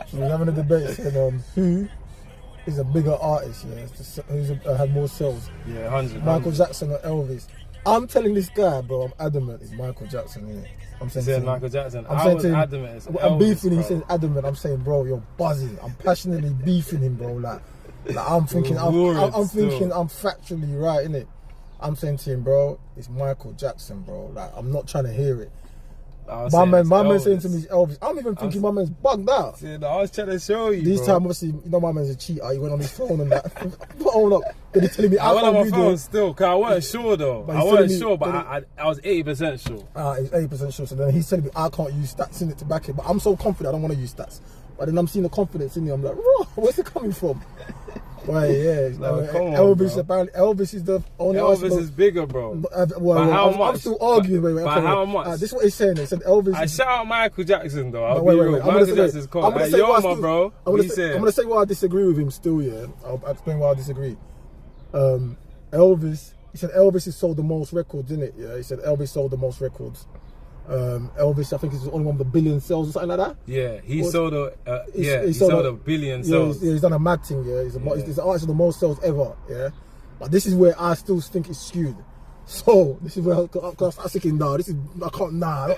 So we're having a debate saying who is a bigger artist, who's had more sales? Yeah, 100. Michael Jackson or Elvis? I'm telling this guy, bro, I'm adamant it's Michael Jackson, innit? I'm saying Michael Jackson. I was adamant it's Elvis, I'm beefing him, bro. he's saying adamant. I'm saying, bro, you're buzzing. I'm passionately beefing him, bro. Like I'm thinking, I'm factually right, innit? I'm saying to him, bro, it's Michael Jackson, bro. Like, I'm not trying to hear it. My man saying to me, Elvis. I'm even thinking my man's bugged out. I was trying to show you. This time, obviously, you know my man's a cheater. He went on his phone and that. Hold up. Then he's telling me I went on my phone still, because I wasn't sure though. I wasn't sure, but I was 80% sure. He's 80% sure. So then he's telling me I can't use stats in it to back it. But I'm so confident I don't want to use stats. But then I'm seeing the confidence in him. I'm like, where's it coming from? Right, yeah. Elvis, apparently, Elvis is the only Elvis is bigger, bro. I'm still arguing. Wait, how much? This is what he's saying. He said Elvis. I shout out Michael Jackson, though. Michael Jackson's cold. Like, yo, my bro. I'm going to say why I disagree with him still, yeah. I'll explain why I disagree. Elvis, he said Elvis has sold the most records, innit? Yeah, he said Elvis sold the most records. Elvis, I think he's only one of the billion sales or something like that. Yeah, he sold a billion sales. Yeah, he's done a mad thing. Yeah, he's the artist of the most sales ever. Yeah, but this is where I still think it's skewed. So this is where I start thinking, nah, I can't, nah.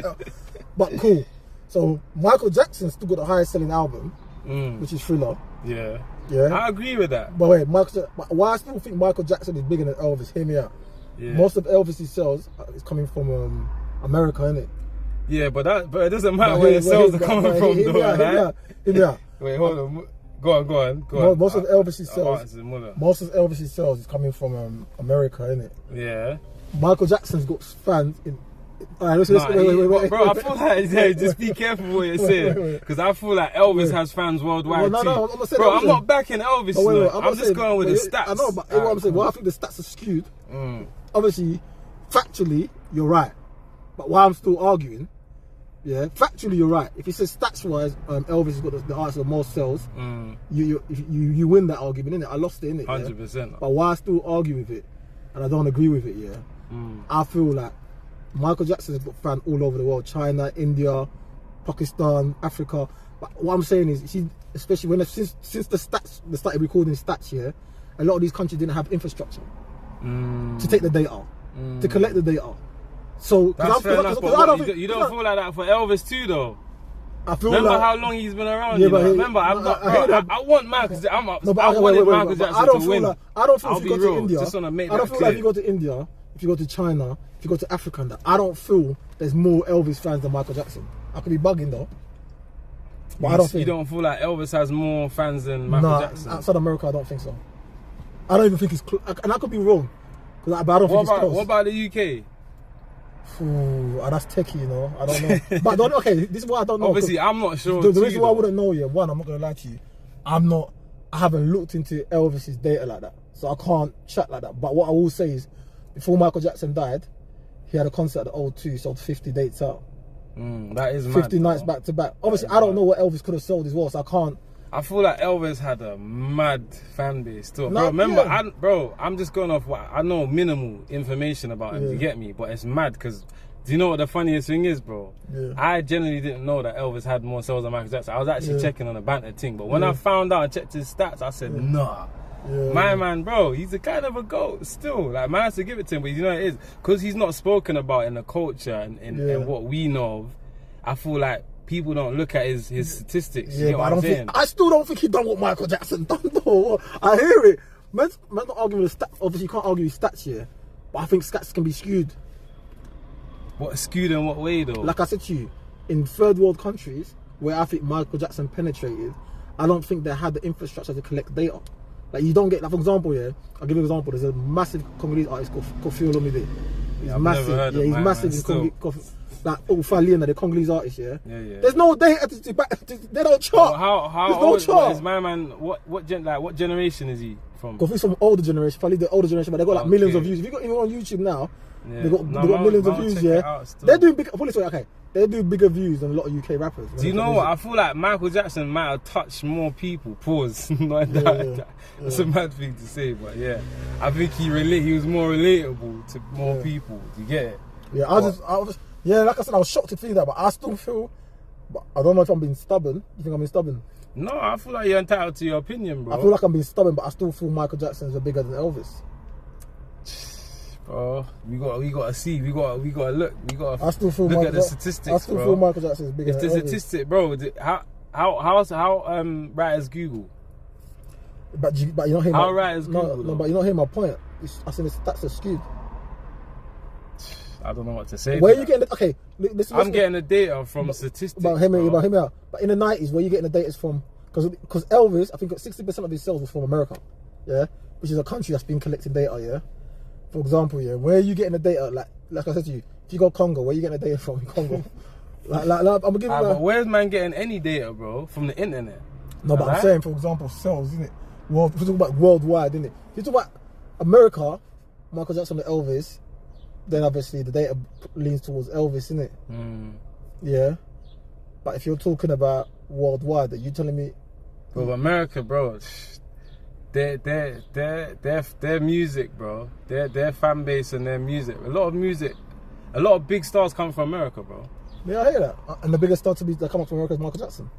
But cool. So Michael Jackson still got the highest selling album, which is Thriller. Yeah, yeah. I agree with that. But wait, why I still think Michael Jackson is bigger than Elvis? Hear me out. Yeah. Most of Elvis's sales is coming from America, innit? Yeah, but it doesn't matter where the sales are coming from, though, right? Wait, hold on. Go on. Most of Elvis's sales is coming from America, innit? Yeah. Michael Jackson's got fans in. Alright, wait. Bro, I feel like just be careful what you're saying, because I feel like Elvis has fans worldwide too. No, I'm not backing Elvis. I'm just going with the stats. I know, but what I'm saying, I think the stats are skewed. Obviously, factually, you're right. But why I'm still arguing, yeah, factually you're right. If you say stats wise, Elvis has got the artist with more sales. You win that argument, innit? I lost it, innit? 100%. Yeah? But why I still argue with it, and I don't agree with it, yeah. I feel like Michael Jackson has got fans all over the world: China, India, Pakistan, Africa. But what I'm saying is, especially since they started recording stats, yeah, a lot of these countries didn't have infrastructure to take the data, to collect the data. So that's fair enough, but you don't feel like that for Elvis too, though. Remember how long he's been around? Yeah, remember, I want Michael Jackson. I wanted Michael Jackson to win. I don't feel if you go to India. Just want to make I don't feel like if you go to India, if you go to China, if you go to Africa, and that, I don't feel there's more Elvis fans than Michael Jackson. I could be bugging though. But I don't think. You don't feel like Elvis has more fans than Michael Jackson? Outside America, I don't think so. I don't even think it's close. And I could be wrong. But I don't think it's close. What about the UK? Ooh, that's techie, you know. I don't know. But okay, this is what I don't know. Obviously, I'm not sure. The reason why I wouldn't know, one, I'm not gonna lie to you. I haven't looked into Elvis's data like that, so I can't chat like that. But what I will say is, before Michael Jackson died, he had a concert at the O2, sold 50 dates out. That is 50 nights back to back. Obviously, I don't know what Elvis could have sold as well, so I can't. I feel like Elvis had a mad fan base still. Bro, remember, I'm just going off what I know, minimal information about him, you get me? But it's mad, because do you know what the funniest thing is, bro? Yeah. I genuinely didn't know that Elvis had more sales than Michael Jackson. I was actually checking on a banter thing, but when I found out and checked his stats, I said, nah. My man, bro, he's a kind of a goat still. Like, man has to give it to him, but you know what it is? Because he's not spoken about in the culture and what we know of, I feel like people don't look at his statistics. Yeah, you know but I still don't think he done what Michael Jackson done though. I hear it. Man's not arguing with stats. Obviously, you can't argue with stats here, but I think stats can be skewed. What skewed in what way though? Like I said to you, in third world countries where I think Michael Jackson penetrated, I don't think they had the infrastructure to collect data. Like, you don't get, like, for example, I'll give you an example. There's a massive Congolese artist called Kofi Olomide. He's massive. He's massive in Congolese. Like Faliena, the Congolese artist, There's no data to back. They don't chart. How old is my man? What generation is he from? Kofi's from older generation. Fali the older generation, but they got like millions of views. If you got him on YouTube now, they got millions of views. They're doing big. They do bigger views than a lot of UK rappers. Do you know what? I feel like Michael Jackson might have touched more people. Pause. That's a mad thing to say, but I think he was more relatable to more people. Do you get it? Yeah, I was. Yeah, like I said, I was shocked to see that, but I still feel. But I don't know if I'm being stubborn. You think I'm being stubborn? No, I feel like you're entitled to your opinion, bro. I feel like I'm being stubborn, but I still feel Michael Jackson's bigger than Elvis. Bro, we gotta see. We gotta look. We gotta. I still feel look Michael, at the statistics, I still bro. feel Michael Jackson's bigger If than the Elvis. statistic, bro, how right is Google? But you don't hear How my, right is Google? no, but you don't hear my point. I said that's a skewed. I don't know what to say. Where are you getting the, okay? Listen, I'm getting the data from statistics. About him out. But in the 90s, where you getting the data from? Because Elvis, I think 60% of his sales was from America, yeah, which is a country that's been collecting data, yeah. For example, yeah, where are you getting the data? Like I said to you, if you go Congo, where are you getting the data from? Congo. I'm gonna give you. But where's man getting any data, bro? From the internet? No, but I'm saying, for example, sales, isn't it? We're talking about worldwide, isn't it? If you talk about America, Michael Jackson and Elvis, then obviously the data leans towards Elvis, isn't it? Yeah. But if you're talking about worldwide, are you telling me? Bro, America, bro, their music, bro, their fan base and their music, a lot of big stars come from America, bro. Yeah, I hear that. And the biggest star that come up from America is Michael Jackson.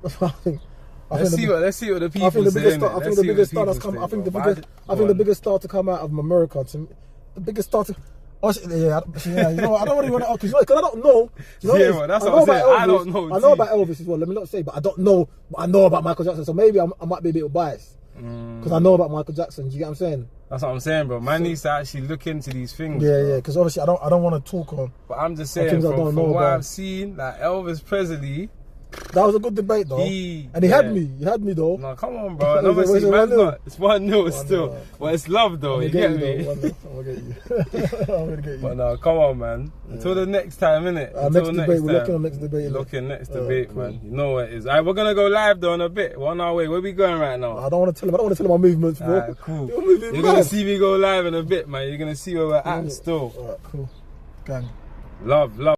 That's what I think. Let's see what the people say. I think the biggest star that's come. I think the biggest star to come out of America. The biggest star to. Oh, yeah, you know, I don't really want to, because I don't know. You know, yeah, well, that's what I'm saying. I don't know. I know about Elvis as well. Let me not say, but I don't know. But I know about Michael Jackson, so maybe I might be a bit biased because I know about Michael Jackson. Do you get what I'm saying? That's what I'm saying, bro. Man needs to actually look into these things. Yeah, bro. yeah. Because obviously, I don't want to talk on. But I'm just saying, from what I've seen, like Elvis Presley. That was a good debate, though. He had me. He had me, though. No, come on, bro. And obviously, man's not. It's 1-0 still. But it's love, though. You get me? I'm gonna get you. I'm gonna get you. But no, come on, man. Until the next time, innit? Next debate. We're looking on next debate. Looking next debate, man. You know what it is. Alright, we're gonna go live though in a bit. We're on our way. Where we going right now? I don't want to tell him. I don't want to tell him my movements, bro. Alright, cool. You're gonna see me go live in a bit, man. You're gonna see where we're at still. Alright, cool. Gang. Love.